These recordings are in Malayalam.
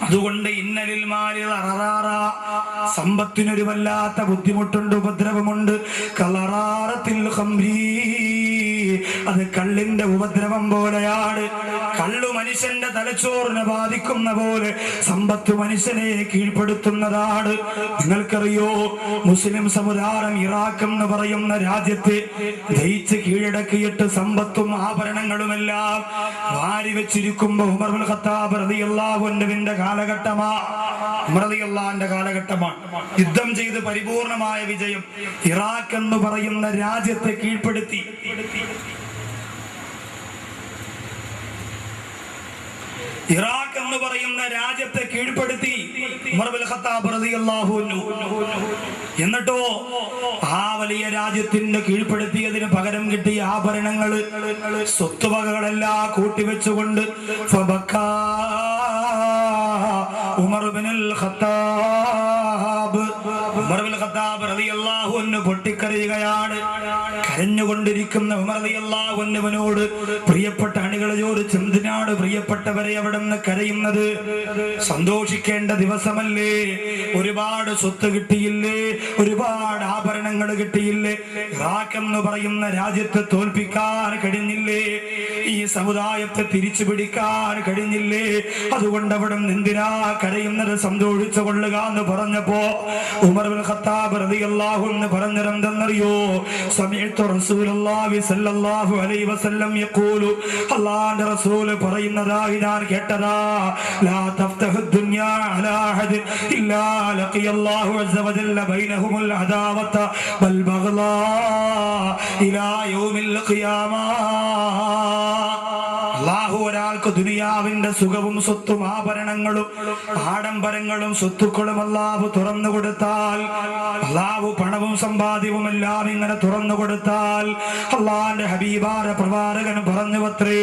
അതുകൊണ്ട് ഇന്നലിൽ മാലിൽ അററാറ, സമ്പത്തിനൊരു വല്ലാത്ത ബുദ്ധിമുട്ടുണ്ട്, ഉപദ്രവമുണ്ട്. കളറാറത്തിൽ ഖംരി, അത് കള്ളിന്റെ ഉപദ്രവം പോലെയാണ്. കള്ളു മനുഷ്യന്റെ തലച്ചോറിനെ ബാധിക്കുന്ന പോലെ സമ്പത്ത് മനുഷ്യനെ കീഴ്പ്പെടുത്തുന്നതാണ്. നിങ്ങൾക്കറിയോ, മുസ്ലിം സമുദായം ഇറാഖ് എന്ന് പറയുന്ന രാജ്യത്തെ ജയിച്ച് കീഴടക്കിയിട്ട് സമ്പത്തും ആഭരണങ്ങളുമെല്ലാം വാരി വെച്ചിരിക്കുമ്പോ ഉമർ ഇബ്നുൽ ഖത്താബ് റളിയല്ലാഹു അൻഹുവിന്റെ കാലഘട്ടമാണ്. യുദ്ധം ചെയ്ത് പരിപൂർണമായ വിജയം. ഇറാഖ് എന്ന് പറയുന്ന രാജ്യത്തെ കീഴ്പ്പെടുത്തി. ഇറാഖ് എന്ന് പറയുന്ന രാജ്യത്തെ കീഴ്പ്പെടുത്തി ഉമർ ഇബ്നുൽ ഖത്താബ് റളിയല്ലാഹു അൻഹു. എന്നിട്ടോ ആ വലിയ രാജ്യത്തിന്റെ കീഴ്പ്പെടുത്തിയതിന് പകരം കിട്ടിയ ആഭരണങ്ങള്, സ്വത്തുവകകളെല്ലാം കൂട്ടിവെച്ചുകൊണ്ട് ഉമർ ഇബ്നുൽ ഖത്താബ് റളിയല്ലാഹു അൻഹു പൊട്ടിക്കരയുകയാണ്. കരഞ്ഞുകൊണ്ടിരിക്കുന്ന ഉമർ റളിയല്ലാഹു അൻഹുവിനോട് പ്രിയപ്പെട്ട അണികളെ ചോദിച്ചു, എന്തിനാണ് പ്രിയപ്പെട്ടവരെ അവിടെ നിന്ന് കരയുന്നത്? സന്തോഷിക്കേണ്ട ദിവസമല്ലേ? ഒരുപാട് സ്വത്ത് കിട്ടിയില്ലേ? ഒരുപാട് ആഭരണങ്ങൾ കിട്ടിയില്ലേ? ഇറാഖ് എന്ന് പറയുന്ന രാജ്യത്തെ തോൽപ്പിക്കാൻ കഴിഞ്ഞില്ലേ? ഈ സമുദായത്തെ തിരിച്ചു പിടിക്കാൻ കഴിഞ്ഞില്ലേ? അതുകൊണ്ട് അവിടെ എന്തിനാ കരയുന്നത്? സന്തോഷിച്ചു കൊള്ളുക എന്ന് പറഞ്ഞപ്പോ ഉമർ ഇബ്നുൽ ഖത്താബ് റളിയല്ലാഹു അൻഹു പറഞ്ഞതെന്തെന്നറിയോ? സമയത്ത് റസൂലുള്ളാഹി സ്വല്ലല്ലാഹു അലൈഹി വസല്ലം യഖൂലു, അല്ലാഹുവിന്റെ റസൂൽ പറയുന്നതായി ഞാൻ കേട്ടതാ, ലാ തഫ്തഹു ദുനിയാ അലാ അഹദ് ഇല്ലാ ലഖിയല്ലാഹു അസ്സ വജല്ല ബൈനഹുൽ അദാവത വൽ ബഗ്ളാ ഇലാ യൗമിൽ ഖിയാമ. അല്ലാഹു ഒരാൾക്ക് ദുനിയാവിന്റെ സുഖവും സ്വത്തും ആഭരണങ്ങളും ആഡംബരങ്ങളും സ്വത്തുക്കളും അല്ലാഹു തുറന്നു കൊടുത്താൽ, അല്ലാഹു പണവും സമ്പാദ്യവും എല്ലാം ഇങ്ങനെ തുറന്നു കൊടുത്താൽ, അല്ലാഹുവിന്റെ ഹബീബായ പ്രവാചകൻ പറഞ്ഞുവത്രേ,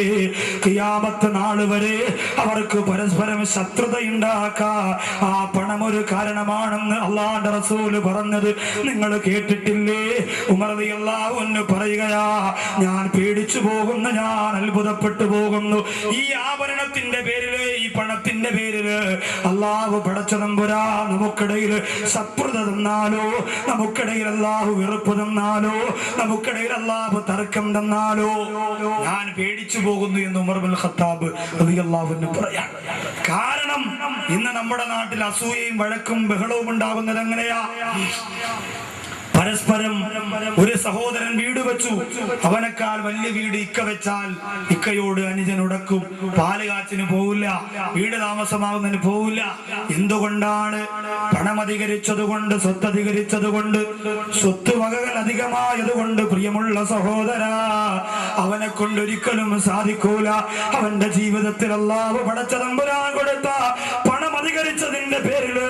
ഖിയാമത്ത് നാൾ വരെ അവർക്ക് പരസ്പരം ശത്രുതയുണ്ടാക്കാം. ആ പണം ഒരു കാരണമാണെന്ന് അല്ലാഹുവിന്റെ റസൂൽ പറഞ്ഞത് നിങ്ങൾ കേട്ടിട്ടില്ലേ? ഉമർ റളിയല്ലാഹു അൻഹു പറയുകയാ, ഞാൻ പേടിച്ചു പോകുന്നു, ഞാൻ അത്ഭുതപ്പെട്ടു പോകുന്നു. ഈ ആഭരണത്തിന്റെ പേരില്, ഈ പണത്തിന്റെ പേരില് അല്ലാഹു പടച്ച തമ്പുരാ നമുക്കിടയിൽ ശത്രുത തന്നാലോ, നമുക്കിടയിൽ അല്ലാഹു വെറുപ്പ് തന്നാലോ, നമുക്കിടയിൽ അല്ലാഹു തർക്കം തന്നാലോ ഞാൻ പേടിച്ചു പോകുന്നു എന്ന് ഉമർ ഇബ്നുൽ ഖത്താബ് റളിയല്ലാഹു അൻഹു പറയാം. കാരണം ഇന്ന് നമ്മുടെ നാട്ടിൽ അസൂയയും വഴക്കും ബഹളവും ഉണ്ടാകുന്നത് എങ്ങനെയാ? പരസ്പരം ഒരു സഹോദരൻ വീട് വെച്ചു, അവനേക്കാൾ വലിയ വീട് ഇക്ക വെച്ചാൽ ഇക്കയോട് അനുജൻ ഉടക്കും, പാല് കാച്ചിന് പോവില്ല, വീട് താമസമാകുന്നതിന് പോവില്ല. എന്തുകൊണ്ടാണ്? പണം അധികരിച്ചതുകൊണ്ട്, സ്വത്ത് അധികരിച്ചതുകൊണ്ട്, സ്വത്ത് വകകൾ അധികമായതുകൊണ്ട്. പ്രിയമുള്ള സഹോദര, അവനെ കൊണ്ടൊരിക്കലും സാധിക്കൂല. അവന്റെ ജീവിതത്തിൽ അല്ലാഹു പടച്ച തമ്പുരാൻ കൊടുത്ത പണം അധികരിച്ചതിന്റെ പേരില്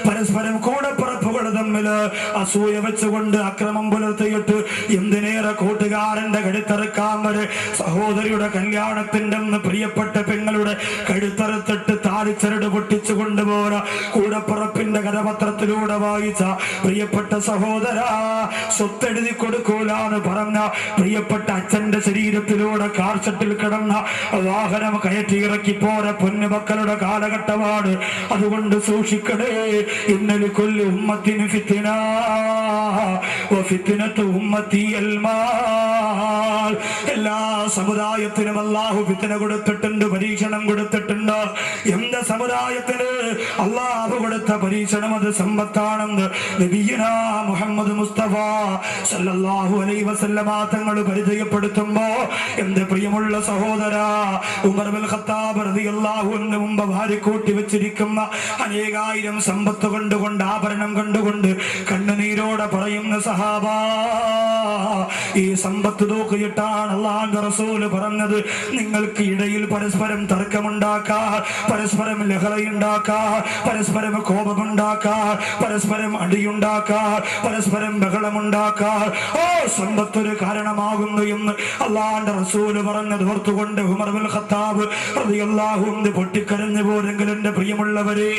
പരസ്പരം കൂടപ്പുറപ്പുകൾ തമ്മില് അസൂയ വെച്ചുകൊണ്ട് അക്രമം പുലർത്തിയിട്ട് എന്തിനേറെ കൂട്ടുകാരന്റെ കഴുത്തറുക്കാൻ വരെ, സഹോദരിയുടെ കല്യാണത്തിന്റെ പ്രിയപ്പെട്ട പെങ്ങളുടെ കഴുത്തറുത്തിട്ട് താലിച്ചരട് പൊട്ടിച്ചു കൊണ്ടുപോര കൂടപ്പുറപ്പിന്റെ കരപത്രത്തിലൂടെ വായിച്ച പ്രിയപ്പെട്ട സഹോദര, സ്വത്തെഴുതി കൊടുക്കൂലെന്ന് പറഞ്ഞ പ്രിയപ്പെട്ട അച്ഛന്റെ ശരീരത്തിലൂടെ കാർച്ചട്ടിൽ കിടന്ന വാഹനം കയറ്റിയിറക്കി പോരെ പൊന്നുമക്കളുടെ കാലഘട്ടമാണ്. അതുകൊണ്ട് സൂക്ഷിക്കണേ. ഇന്നലെ കൊല്ലി ഉമ്മത്തിന് ഫിത്ന വഫിത്നതു ഉമ്മത്തി അൽമാൽ. എല്ലാ സമുദായത്തിനും അല്ലാഹു ഫിത്ന കൊടുത്തിട്ടുണ്ട്, പരീക്ഷണം കൊടുത്തിട്ടുണ്ട്. എന്റെ സമുദായത്തിന് അല്ലാഹു കൊടുത്ത പരീക്ഷണം അത് സമ്പത്താണെന്ന് നബിയുനാ മുഹമ്മദ് മുസ്തഫ സല്ലല്ലാഹു അലൈഹി വസല്ലമ തങ്ങൾ പരിചയപ്പെടുത്തുമ്പോ എന്റെ പ്രിയമുള്ള സഹോദര, ഉമർ ഇബ്നുൽ ഖത്താബ് റളിയല്ലാഹു അൻഹു മുമ്പ് ഭാര്യക്കൂട്ടി വെച്ചിരിക്കുന്ന അനേകായിരം സമ്പത്ത് കണ്ടുകൊണ്ട്, ആഭരണം കണ്ടുകൊണ്ട് കണ്ണുനീരോടെ പറയുന്ന സഹാബ, ഈ സമ്പത്ത് നോക്കിയിട്ടാണ് അല്ലാഹുവിന്റെ റസൂൽ പറഞ്ഞത്, നിങ്ങൾക്ക് ഇടയിൽ പരസ്പരം തർക്കമുണ്ടാക്കാൻ, പരസ്പരം ലഹളയുണ്ടാക്കാൻ, പരസ്പരം കോപമുണ്ടാക്കാൻ, പരസ്പരം അടിയുണ്ടാക്കാൻ, പരസ്പരം ബഹളമുണ്ടാക്കാൻ ഓ സമ്പത്തൊരു കാരണമാകുന്നു എന്ന് അല്ലാഹുവിന്റെ റസൂൽ പറഞ്ഞത് ഓർത്തുകൊണ്ട് ഉമർ ഇബ്നുൽ ഖത്താബ് റളിയല്ലാഹു അൻഹു പൊട്ടിക്കരഞ്ഞു പോരെങ്കിലും എന്റെ പ്രിയമുള്ളവരെ,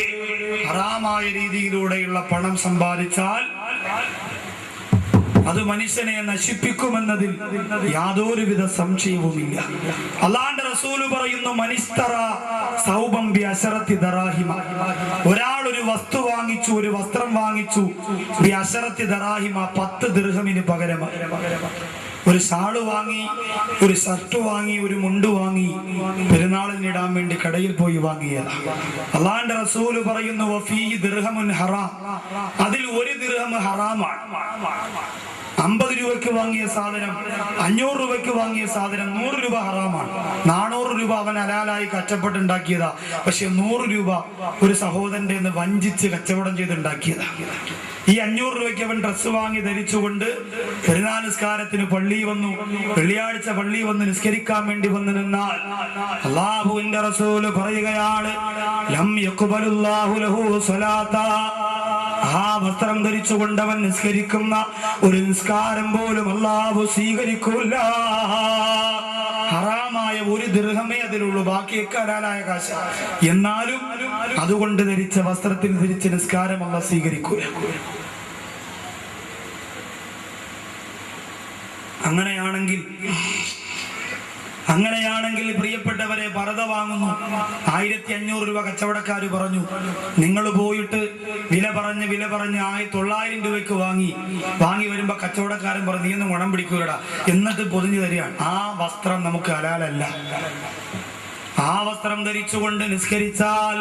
ഹറാമായ രീതിയിലൂടെയുള്ള പണം സമ്പാദിച്ചാൽ അത് മനുഷ്യനെ നശിപ്പിക്കുമെന്നതിൽ യാതൊരുവിധ സംശയവുമില്ല. അല്ലാഹുവിന്റെ റസൂല് പറയുന്നു മനിസ്തറ സൗബം ബി അശറത്തി ദറാഹിമ, ഒരാൾ ഒരു വസ്തു വാങ്ങിച്ചു, ഒരു വസ്ത്രം വാങ്ങിച്ചു, ബി അശറത്തി ദറാഹിമ, 10 ദിർഹമിന് പകരം. ഒരു ഷാള് വാങ്ങി, ഒരു ഷർട്ട് വാങ്ങി, ഒരു മുണ്ട് വാങ്ങി, പെരുന്നാളിന് ഇടാൻ വേണ്ടി കടയിൽ പോയി വാങ്ങിയത്. അല്ലാഹുവിന്റെ റസൂല് പറയുന്നു വഫീഹി ദിർഹമുൻ ഹറാം, അതിൽ 1 ദിർഹം ഹറാമാണ്. 50 രൂപയ്ക്ക് വാങ്ങിയ സാധനം, 500 രൂപയ്ക്ക് വാങ്ങിയ സാധനം, 100 രൂപ ഹറാമാണ്. 400 രൂപ അവൻ ഹലാലായി കഷ്ടപ്പെട്ടുണ്ടാക്കിയതാ. പക്ഷെ 100 രൂപ ഒരു സഹോദരന്റെ നിന്ന് വഞ്ചിച്ച് കച്ചവടം ചെയ്തുണ്ടാക്കിയതാ. ഈ 500 രൂപയ്ക്ക് അവൻ ഡ്രസ്സ് വാങ്ങി ധരിച്ചുകൊണ്ട് പെരുന്നാൾ നിസ്കാരത്തിന് പള്ളി വന്നു. വെള്ളിയാഴ്ച പള്ളി വന്ന് നിസ്കരിക്കാൻ വേണ്ടി വന്നു നിന്നാൽ അല്ലാഹുവിന്റെ റസൂല് പറയുകയാണ് ലം യഖ്ബലുല്ലാഹു ലഹു സ്വലാത്താ, ആ വസ്ത്രം ധരിച്ചുകൊണ്ട് അവൻ നിസ്കരിക്കുന്ന ഒരു നിസ്കാരം പോലും അല്ലാഹു സ്വീകരിക്കൂല. ഹറാമായ 1 ദിർഹമേ അതിലുള്ളൂ, ബാക്കിയൊക്കെ ഹലാലായ കാശ്. എന്നാലും അതുകൊണ്ട് ധരിച്ച വസ്ത്രത്തിൽ ധരിച്ച നിസ്കാരം അല്ലാഹു സ്വീകരിക്കൂല. അങ്ങനെയാണെങ്കിൽ പ്രിയപ്പെട്ടവരെ, പർദ്ദ വാങ്ങുന്നു, 1500 രൂപ കച്ചവടക്കാര് പറഞ്ഞു. നിങ്ങൾ പോയിട്ട് വില പറഞ്ഞ് 900 രൂപയ്ക്ക് വാങ്ങി വരുമ്പോ കച്ചവടക്കാരൻ പറഞ്ഞു നീ ഒന്നും ഗുണം പിടിക്കൂലടാ, എന്നിട്ട് പൊതിഞ്ഞു തരികയാണ്. ആ വസ്ത്രം നമുക്ക് ഹലാലല്ല. ആ വസ്ത്രം ധരിച്ചുകൊണ്ട് നിസ്കരിച്ചാൽ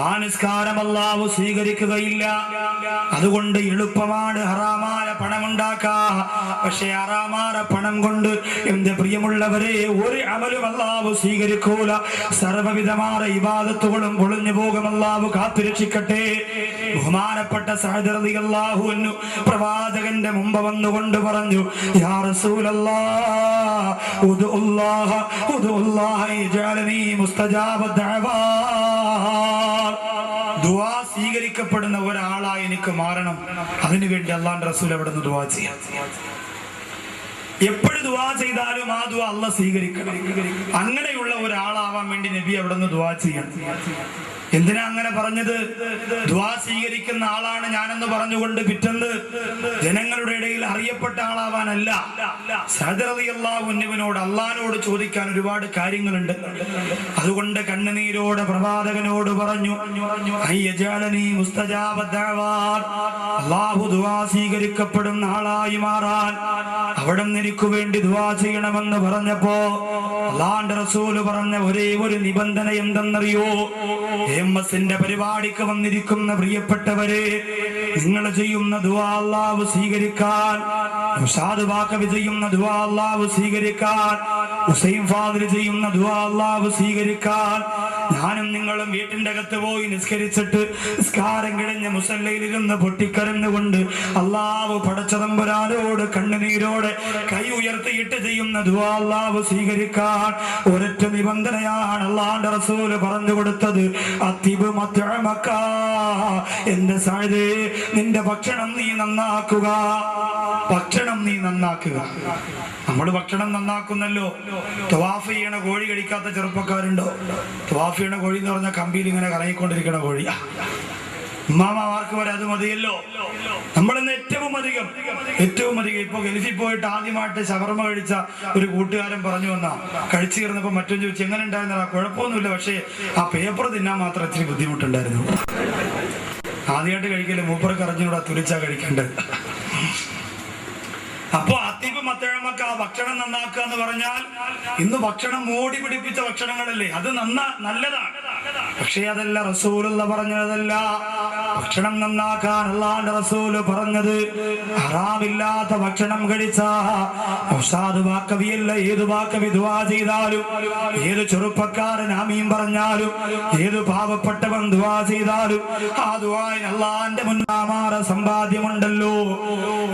ആ നിസ്കാരം അല്ലാഹു സ്വീകരിക്കുകയില്ല. അതുകൊണ്ട് എളുപ്പമാണ് ഹറാമായ പണമുണ്ടാക്കാ. പക്ഷെ ഹറാമായ പണം കൊണ്ട് എന്റെ പ്രിയമുള്ളവരെ ഒരു അമലും അല്ലാഹു സ്വീകരിക്കൂല. സർവ്വവിധമായ ഇബാദത്തുകളും പൊളിഞ്ഞു പോകും. അല്ലാഹു കാത്തുരക്ഷിക്കട്ടെ. ബഹുമാനപ്പെട്ട സഅദ് റളിയല്ലാഹു അൻഹു പ്രവാചകന്റെ മുമ്പ് വന്നുകൊണ്ട് പറഞ്ഞു, യാ റസൂലല്ലാഹ് ഉദ്ഉല്ലാഹ ഉദ്ഉല്ലാഹ യജഅലനി മുസ്തജാബ ദഅവാ, ദുആ സ്വീകരിക്കപ്പെടുന്ന ഒരാളായി എനിക്ക് മാറണം. അതിനുവേണ്ടി അല്ലാഹുവിന്റെ റസൂൽ അവിടെ നിന്ന് ദുആ ചെയ്യാം. എപ്പോഴും ദുആ ചെയ്താലും ആ ദുആ അല്ലാഹ് സ്വീകരിക്കണം. അങ്ങനെയുള്ള ഒരാളാവാൻ വേണ്ടി നബി അവിടെ നിന്ന് ദുആ ചെയ്യണം. എന്തിനാ അങ്ങനെ പറഞ്ഞത്? ദുആ സ്വീകരിക്കുന്ന ആളാണ് ഞാനെന്ന് പറഞ്ഞുകൊണ്ട് പിറ്റേന്ന് ജനങ്ങളുടെ ഇടയിൽ അറിയപ്പെട്ട ആളാവാനല്ല. സഅദ് റളിയല്ലാഹു അൻഹുവിനോട് അല്ലാഹുവിനോട് ചോദിക്കാൻ ഒരുപാട് കാര്യങ്ങളുണ്ട്. അതുകൊണ്ട് കണ്ണുനീരോടെ പ്രവാചകനോട് പറഞ്ഞു, അയ്യജഅലനി മുസ്തജാബ ദഅവാ, അല്ലാഹു ദുആ സ്വീകരിക്കപ്പെടുന്ന ആളായി മാറാൻ അവിടം എനിക്ക് വേണ്ടി ദുആ ചെയ്യണമെന്ന് പറഞ്ഞപ്പോ അല്ലാഹുവിന്റെ റസൂല് പറഞ്ഞ ഒരേ ഒരു നിബന്ധന എന്തെന്നറിയോ? എംഎസിന്റെ പരിപാടിക്ക് വന്നിരിക്കുന്ന പ്രിയപ്പെട്ടവരെ, നിങ്ങൾ ചെയ്യുന്ന ദുആ അല്ലാഹു സ്വീകരിക്കാൻ, ഉസ്താദ് ബാക്കവി ചെയ്യുന്ന ദുആ അല്ലാഹു സ്വീകരിക്കാൻ, ഹുസൈൻ ഫാദിൽ ചെയ്യുന്ന ദുആ അല്ലാഹു സ്വീകരിക്കാൻ, ഞാനും നിങ്ങളും വീട്ടിന്റെ അകത്ത് പോയി നിസ്കരിച്ചിട്ട് നിസ്കാരം കഴിഞ്ഞ് മുസല്ലയിലിരുന്ന് പൊട്ടിക്കരഞ്ഞുകൊണ്ട് അല്ലാഹു പടച്ചതമ്പുരാനോട് കണ്ണുനീരോടെ കൈ ഉയർത്തിയിട്ട് ചെയ്യുന്ന ദുആ അല്ലാഹു സ്വീകരിക്കാൻ ഒരൊറ്റ നിബന്ധനയാണ് അല്ലാഹുവിന്റെ റസൂൽ പറഞ്ഞു കൊടുത്തത്. അത്തിബ് മത്അമക, എന്റെ സഅദേ, നിന്റെ ഭക്ഷണം നീ നന്നാക്കുക. ഭക്ഷണം നീ നന്നാക്കുക. നമ്മൾ ഭക്ഷണം നന്നാക്കുന്നല്ലോ. തവാഫ് ചെയ്യണ കോഴി കഴിക്കാത്ത ചെറുപ്പക്കാരുണ്ടോ? തവാഫ് ചെയ്യണ കോഴി എന്ന് പറഞ്ഞാൽ കമ്പിയിൽ ഇങ്ങനെ കറങ്ങിക്കൊണ്ടിരിക്കണ കോഴി. ഉമ്മാമാർക്ക് വരെ അത് മതിയല്ലോ. നമ്മളിന്ന് ഏറ്റവും അധികം ഇപ്പൊ ഗൾഫിൽ പോയിട്ട് ആദ്യമായിട്ട് ഷവർമ കഴിച്ച ഒരു കൂട്ടുകാരൻ പറഞ്ഞു വന്നാ, കഴിച്ചു തീർന്നപ്പോ മറ്റൊരു ചോദിച്ചു എങ്ങനെ ഉണ്ടായിരുന്നാ? കുഴപ്പമൊന്നുമില്ല, പക്ഷേ ആ പേപ്പർ തിന്നാൻ മാത്രം ഇച്ചിരി ബുദ്ധിമുട്ടുണ്ടായിരുന്നു. ആദ്യമായിട്ട് കഴിക്കല് മൂപ്പർക്ക് അറിഞ്ഞൂടാ, തുലിച്ചാ കഴിക്കേണ്ടത്. അപ്പൊ അത്തിബ് മത്തഴമക്ക, ഭക്ഷണം നന്നാക്കുക എന്ന് പറഞ്ഞാൽ ഇന്ന് ഭക്ഷണം മോടി പിടിപ്പിച്ച ഭക്ഷണങ്ങളല്ലേ, അത് നല്ലതാണ്. പക്ഷേ അതല്ല റസൂലുള്ള പറഞ്ഞതല്ല. ഭക്ഷണം നന്നാക്കാൻ അല്ലാഹുവിന്റെ റസൂല് പറഞ്ഞത് ഹറാമില്ലാത്ത ഭക്ഷണം കഴിച്ച ഉസ്താദ് ബാക്കവിയല്ല, ഏത് ബാക്കവി ദുആ ചെയ്താലും, ഏത് ചെറുപ്പക്കാരൻ ആമീൻ പറഞ്ഞാലും, ഏത് പാവപ്പെട്ടവൻ ദുആ ചെയ്താലും ആ ദുആന് അല്ലാഹുവിന്റെ മുന്നാമാറ സമ്പാദ്യമുണ്ടല്ലോ.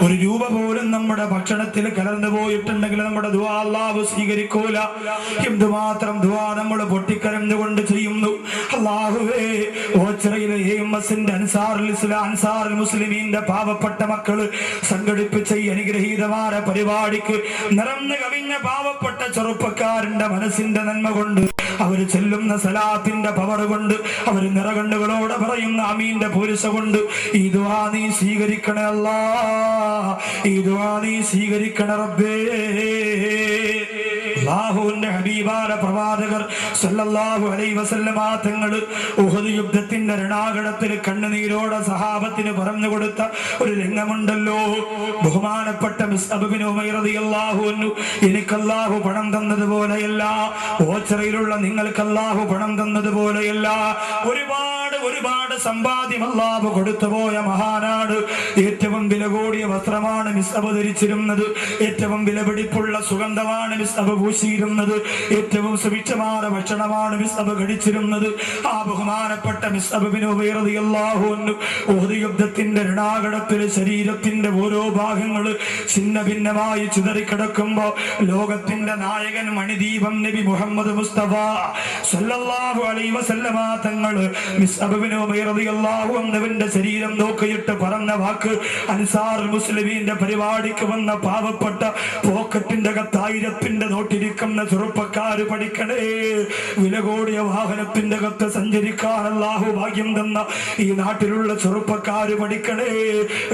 1 രൂപ പോലും നമ്മുടെ ഭക്ഷണത്തിൽ കലർന്നു പോയിട്ടുണ്ടെങ്കിൽ നമ്മുടെ ദുആ അല്ലാഹു സ്വീകരിക്കൂല. എന്തുമാത്രം ദുആ നമ്മൾ പൊട്ടിക്കരഞ്ഞുകൊണ്ട് ചെയ്യുന്നു. അല്ലാഹുവേ, ഓച്ചിറയിലെ എംഎസിന്റെ അൻസാറുൽ മുസ്ലിമീന്റെ പാവപ്പെട്ട മക്കള് സംഘടിപ്പിച്ച ഈ അനുഗ്രഹീതമായ പരിപാടിക്ക് നിറഞ്ഞു കവിഞ്ഞ പാവപ്പെട്ട ചെറുപ്പക്കാരന്റെ മനസ്സിന്റെ നന്മ കൊണ്ട്, അവര് ചെല്ലുന്ന സലാത്തിന്റെ പവർ കൊണ്ട്, അവര് നിറകണ്ണുകളോടെ പറയുന്ന ആമീന്റെ പൂരിശ കൊണ്ട് ഈ ദുആ നീ സ്വീകരിക്കണേ അല്ലാഹ്, ഈ ദുആ നീ സ്വീകരിക്കണേ റബ്ബേ. അല്ലാഹുവിന്റെ ഹബീബായ പ്രവാചകർ സല്ലല്ലാഹു അലൈഹി വസല്ലമ തങ്ങൾ ഉഹദ് യുദ്ധത്തിന്റെ രണാകടത്തിൽ കണ്ണുനീരോടെ സഹാബത്തിന് പറഞ്ഞു കൊടുത്ത ഒരു രംഗമുണ്ടല്ലോ. ബഹുമാനപ്പെട്ട മുസ്അബ് ബിൻ ഉമൈർ റളിയല്ലാഹു അൻഹു, എനിക്ക് അല്ലാഹു പണം തന്നതുപോലെയല്ല, ഓച്ചറയിലുള്ള നിങ്ങൾക്ക് അല്ലാഹു പണം തന്നതുപോലെയല്ല, ഒരുപാട് സമ്പാദ്യം അല്ലാഹു കൊടുത്തുപോയ മഹാനാണ്. ഏറ്റവും വില കൂടിയ വസ്ത്രമാണ് മിസ്അബ് ധരിച്ചിരുന്നത്, ഏറ്റവും വിലപിടിപ്പുള്ള സുഗന്ധമാണ് മിസ്അബ് പൂശിയിരുന്നത്, ഏറ്റവും സുഭിക്ഷമായ ഭക്ഷണമാണ് മിസ്അബ് കഴിച്ചിരുന്നത്. ആ ബഹുമാനപ്പെട്ട മിസ്അബ് ബിൻ ഉമൈർ റളിയല്ലാഹു അൻഹു ഉഹദ് യുദ്ധത്തിന്റെ രണാകടത്തിൽ ശരീരത്തിന്റെ ഓരോ ഭാഗങ്ങൾ ഛിന്ന ഭിന്നമായി ചിതറിക്കിടക്കുമ്പോ ലോകത്തിന്റെ നായകൻ മണിദീപം നബി മുഹമ്മദ് മുസ്തഫ സല്ലല്ലാഹു അലൈഹി വസല്ലമ തങ്ങൾ മിസ്അബ് ബിൻ ഉമൈർ റളിയല്ലാഹു അൻഹുവിന്റെ ശരീരം നോക്കിയിട്ട് പറഞ്ഞ വാക്ക്, അൻസാർ മുസ്ലിമീന്റെ പരിപാടിക്ക് വന്ന പാവപ്പെട്ട പോക്കറ്റിന്റെ അകത്ത് 1000 നോട്ടിരിക്കുന്ന ചെറുപ്പക്കാര് പഠിക്കണേ, വില കൂടിയ വാഹനത്തിന്റെ അകത്ത് സഞ്ചരിക്കാൻ അല്ലാഹു ഭാഗ്യം തന്ന ഈ നാട്ടിലുള്ള ചെറുപ്പക്കാര് പഠിക്കണേ,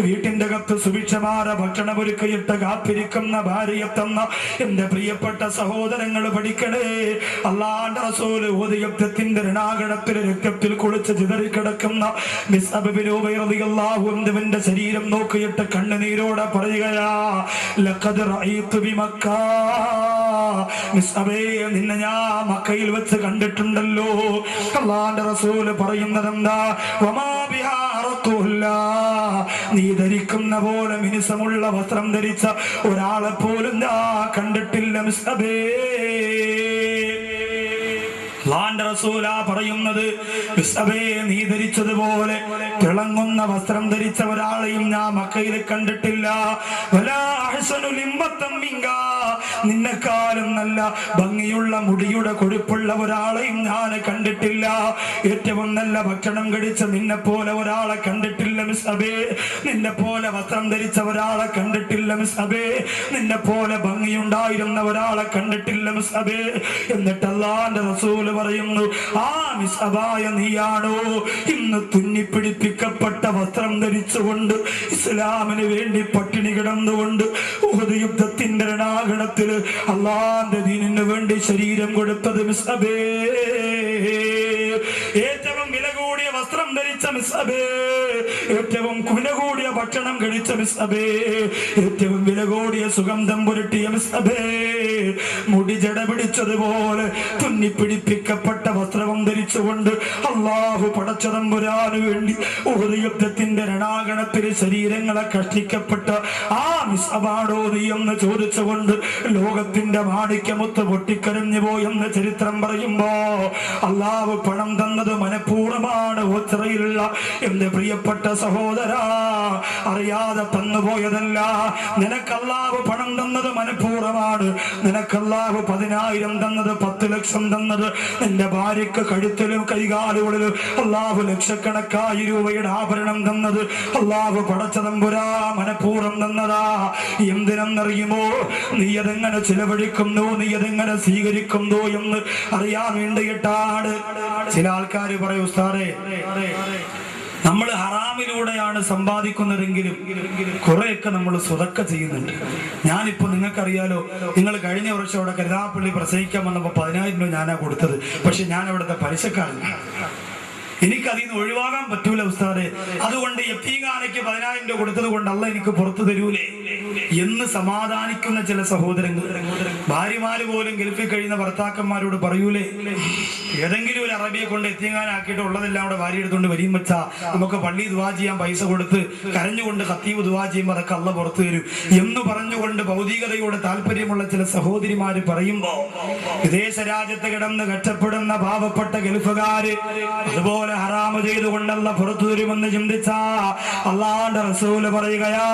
വീട്ടിന്റെ അകത്ത് സുഭിക്ഷമായ ഭക്ഷണം ഒരുക്കിയിട്ട് കാത്തിരിക്കുന്ന ഭാര്യയെ തന്ന എന്റെ പ്രിയപ്പെട്ട സഹോദരങ്ങൾ പഠിക്കണേ. അല്ലാഹുവിന്റെ റസൂൽ ഉഹദ് യുദ്ധത്തിന്റെ രണാകടത്തിൽ രക്തത്തിൽ കുളിച്ച് ചിതറിക്കിടക്കുന്ന മിസ്അബ് ബിൻ ഉമൈർ റളിയല്ലാഹു അൻഹുവിന്റെ ശരീരം നോക്കിയിട്ട് കണ്ണുനീരോടെ പറയുകയാ, ലഖദ് റഅയ്തു ബിമക്ക, മിസ്അബേ നിന്നെ ഞാൻ മക്കയിൽ വെച്ച് കണ്ടിട്ടുണ്ടല്ലോ. അല്ലാഹുവിന്റെ റസൂൽ പറയുന്നതെന്താ, വമാ ബിഹാ അറഖുല്ലാ, നീ ധരിക്കുന്ന പോലെ മിനുസമുള്ള വസ്ത്രം ധരിച്ച ഒരാളെ പോലും ഞാൻ കണ്ടിട്ടില്ല മിസ്അബേ. അല്ലാഹുവിന്റെ റസൂലാ പറയുന്നത്, മിസ്അബേ നീ ധരിച്ചതുപോലെ തിളങ്ങുന്ന വസ്ത്രം ധരിച്ച ഒരാളെയും ഞാൻ മക്കയിൽ കണ്ടിട്ടില്ല. വലാ അഹ്സനു ലിംബത്തൻ മിൻക, നിന്നെക്കാളും നല്ല ഭംഗിയുള്ള മുടിയുടെ കൊഴുപ്പുള്ള ഒരാളെയും ഞാൻ കണ്ടിട്ടില്ല. ഏറ്റവും നല്ല ഭക്ഷണം കഴിച്ച നിന്നെ പോലെ ഒരാളെ കണ്ടിട്ടില്ല മിസ്അബേ. നിന്നെ പോലെ വസ്ത്രം ധരിച്ച ഒരാളെ കണ്ടിട്ടില്ല മിസ്അബേ. നിന്നെ പോലെ ഭംഗിയുണ്ടായിരുന്ന ഒരാളെ കണ്ടിട്ടില്ല മിസ്അബേ. എന്നിട്ട് അല്ലാഹുവിന്റെ റസൂൽ പറയുന്നു, ആ മിസ്അബായ നീയാണോ ഇന്ന് തുന്നിപ്പിടിപ്പിക്കപ്പെട്ട വസ്ത്രം ധരിച്ചുകൊണ്ട് ഇസ്ലാമിന് വേണ്ടി പട്ടിണി കിടന്നുകൊണ്ട് ഉഹദ് യുദ്ധത്തിന്റെ രണാകണത്തിൽ അല്ലാഹുവിന്റെ ദീനിന് വേണ്ടി ശരീരം കൊടുത്തത് മിസ്അബേ. ഏറ്റവും വില കൂടിയ വസ്ത്രം ധരിച്ച മിസ്അബേ, ഏറ്റവും വില കൂടിയ ഭക്ഷണം കഴിച്ച മിസ്അബേ, ഏറ്റവും വില കൂടിയ സുഗന്ധം പുരട്ടിയ മിസ്അബേ, മുടി ജട പിടിച്ചതുപോലെ തുന്നിപ്പിടിപ്പിക്കപ്പെട്ട വസ്ത്രവും ധരിച്ചുകൊണ്ട് അല്ലാഹു പടച്ചതമ്പുരാന് വേണ്ടി ഉഹദ് യുദ്ധത്തിന്റെ രണാകണത്തിൽ ശരീരങ്ങളെ കഷ്ടിക്കപ്പെട്ട ആ മിസ്അബാണോ നീ എന്ന് ചോദിച്ചുകൊണ്ട് ലോകത്തിന്റെ മാണിക്യമുത്ത് പൊട്ടിക്കരഞ്ഞു പോയെന്ന് ചരിത്രം പറയുമ്പോ, അല്ലാഹു പണം തന്നത് മനഃപൂർവ്വമാണ്. ഓച്ചറയിലുള്ള എന്റെ പ്രിയപ്പെട്ട സഹോദരാ, അറിയാതെ തന്നുപോയതല്ല. നിനക്ക് അല്ലാഹു പണം തന്നത് മനഃപൂർവ്വമാണ്. നിനക്ക് അല്ലാഹു 10,000 തന്നത്, 10 ലക്ഷം തന്നത്, നിന്റെ ഭാര്യക്ക് കഴുത്തിലും കൈകാലുകളിലും അല്ലാഹു ലക്ഷക്കണക്കായി രൂപയുടെ ആഭരണം തന്നത് അല്ലാഹു പടച്ചതമ്പുരാ മനഃപൂർവ്വം തന്നതാ. എന്തിനെന്നറിയുമോ? നീ അതെങ്ങനെ ചിലവഴിക്കുന്നു, നീ അതെങ്ങനെ സ്വീകരിക്കുന്നു എന്ന് അറിയാൻ വേണ്ടിയിട്ടാണ്. ചില ആൾക്കാർ പറയും, ഉസ്താദേ നമ്മൾ ഹറാമിലൂടെയാണ് സമ്പാദിക്കുന്നതെങ്കിലും കുറെയൊക്കെ നമ്മൾ സ്വതക്ക ചെയ്യുന്നുണ്ട്. ഞാനിപ്പോ നിങ്ങൾക്കറിയാലോ, നിങ്ങൾ കഴിഞ്ഞ വർഷം അവിടെ കരുനാഗപ്പള്ളി പ്രസംഗിക്കാൻ വന്നപ്പോൾ 10,000 രൂപ ഞാനാ കൊടുത്തത്. പക്ഷെ ഞാൻ അവിടുത്തെ പലിശക്കാരനാണ്. എനിക്കതിൽ നിന്ന് ഒഴിവാകാൻ പറ്റൂല ഉസ്താദേ. അതുകൊണ്ട് യത്തീംഖാനയ്ക്ക് 10,000 രൂപ കൊടുത്തത് കൊണ്ട് അല്ല എനിക്ക് പുറത്തു തരൂലേ എന്ന് സമാധാനിക്കുന്ന ചില സഹോദരങ്ങൾ, ഭാര്യമാര് പോലും ഗൾഫിൽ കഴിയുന്ന ഭർത്താക്കന്മാരോട് പറയൂലേ, ഏതെങ്കിലും ഒരു അറബിയെ കൊണ്ട് യത്തീംഖാനാക്കിയിട്ട് ഉള്ളതെല്ലാം അവിടെ ഭാര്യ എടുത്തുകൊണ്ട് വരിയും വെച്ചാ നമുക്ക് പള്ളി ദുആ ചെയ്യാൻ പൈസ കൊടുത്ത് കരഞ്ഞുകൊണ്ട് ഖത്തീബ് ദുആ ചെയ്യുമ്പോൾ അതൊക്കെ അല്ല പുറത്തു തരും എന്ന് പറഞ്ഞുകൊണ്ട് ഭൗതികതയോട് താല്പര്യമുള്ള ചില സഹോദരിമാര് പറയുമ്പോ, വിദേശ രാജ്യത്ത് കിടന്ന് കഷ്ടപ്പെടുന്ന പാവപ്പെട്ട ഗൾഫുകാര് അതുപോലെ ഹറാമ് ചെയ്തുകൊണ്ടല്ല പുറത്തു തരുമെന്ന് ചിന്തിച്ച അല്ലാഹുവിന്റെ റസൂല് പറയുകയാ,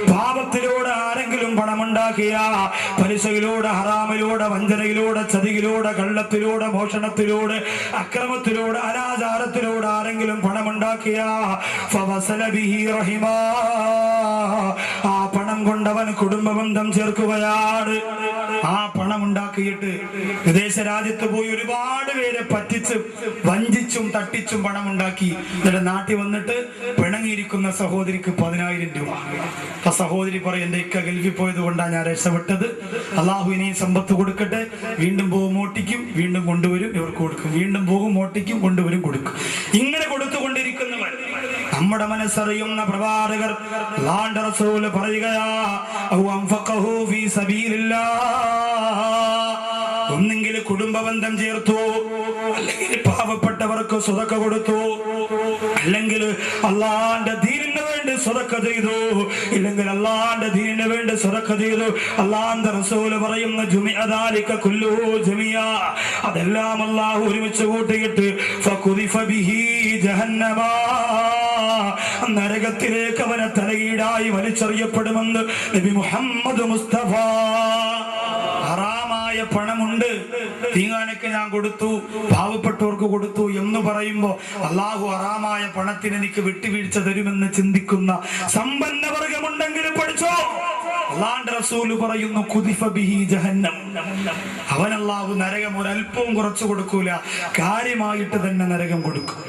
പാപത്തിലൂടെ ആരെങ്കിലും പണമുണ്ടാക്കിയ, പലിശയിലൂടെ, ഹറാമിലൂടെ, വഞ്ചനയിലൂടെ, ചതിയിലൂടെ, കള്ളത്തിലൂടെ, മോഷണത്തിലൂടെ, അക്രമത്തിലൂടെ, അനാചാരത്തിലൂടെ ആരെങ്കിലും പണമുണ്ടാക്കിയ, ആ പണം കൊണ്ട് അവൻ കുടുംബബന്ധം ചേർക്കുകയാണ്. ആ പണം ഉണ്ടാക്കിയിട്ട് വിദേശ രാജ്യത്ത് പോയി ഒരുപാട് പേരെ പറ്റിച്ച് വഞ്ചിച്ചും തട്ടിച്ചും പണം ഉണ്ടാക്കി. എന്നിട്ട് നാട്ടിൽ വന്നിട്ട് പിണങ്ങിയിരിക്കുന്ന സഹോദരിക്ക് 10,000 രൂപ. ആ സഹോദരി പറയും, എന്റെ ഇക്ക ഗൾഫിൽ പോയത് കൊണ്ടാണ് ഞാൻ രക്ഷപ്പെട്ടത്, അള്ളാഹു ഇനിയും സമ്പത്ത് കൊടുക്കട്ടെ. വീണ്ടും പോകും മോട്ടിക്കും, വീണ്ടും കൊണ്ടുവരും, ഇവർക്ക് കൊടുക്കും, വീണ്ടും പോകും മോട്ടിക്കും, കൊണ്ടുവരും, കൊടുക്കും. ഇങ്ങനെ കൊടുത്തുകൊണ്ടിരിക്കുന്നവർ നമ്മുടെ മനസ്സറിയുന്ന പ്രവാചകർ അല്ലാഹുവിന്റെ റസൂൽ പറയുകയാ, ഔ അൻഫഖഹു ഫീ സബീലില്ലാഹ്, ഒന്നെങ്കിൽ കുടുംബബന്ധം ചേർത്തു, അല്ലെങ്കിൽ പാവപ്പെട്ടവർക്ക് സ്വതക്ക കൊടുത്തു, അല്ലെങ്കിൽ അള്ളാന്റെ ദീനിന് വേണ്ടി സ്വതക്ക ചെയ്തു, ഇല്ലെങ്കിൽ അള്ളാന്റെ ദീനിന് വേണ്ടി സ്വതക്ക ചെയ്തു. അള്ളാന്റെ റസൂൽ പറയുന്ന ജുമിഅ ദാലിക കുല്ലുഹു ജമിഅ, അതെല്ലാം അള്ളാഹു ഒരുമിച്ച് കൂട്ടിയിട്ട് ഫഖുദിഫ ബിഹി ജഹന്നമ, നരകത്തിലേക്ക് അവനെ തലകീടായി വലിച്ചെറിയപ്പെടുമെന്ന് നബി മുഹമ്മദ് മുസ്തഫ. ഹറാമായ പണമുണ്ട്, തീങ്ങാനൊക്കെ ഞാൻ കൊടുത്തു, പാവപ്പെട്ടവർക്ക് കൊടുത്തു എന്ന് പറയുമ്പോ അള്ളാഹു ഹറാമായ പണത്തിന് എനിക്ക് വിട്ടുവീഴ്ച തരുമെന്ന് ചിന്തിക്കുന്ന സമ്പന്നവർഗമുണ്ടെങ്കിൽ പഠിച്ചോ, അള്ളാഹുവിന്റെ റസൂല് പറയുന്നു ഖുദിഫ ബിഹി ജഹന്നം, അവൻ അള്ളാഹു നരകം ഒരല്പവും കുറച്ചു കൊടുക്കൂല, കാര്യമായിട്ട് തന്നെ നരകം കൊടുക്കും.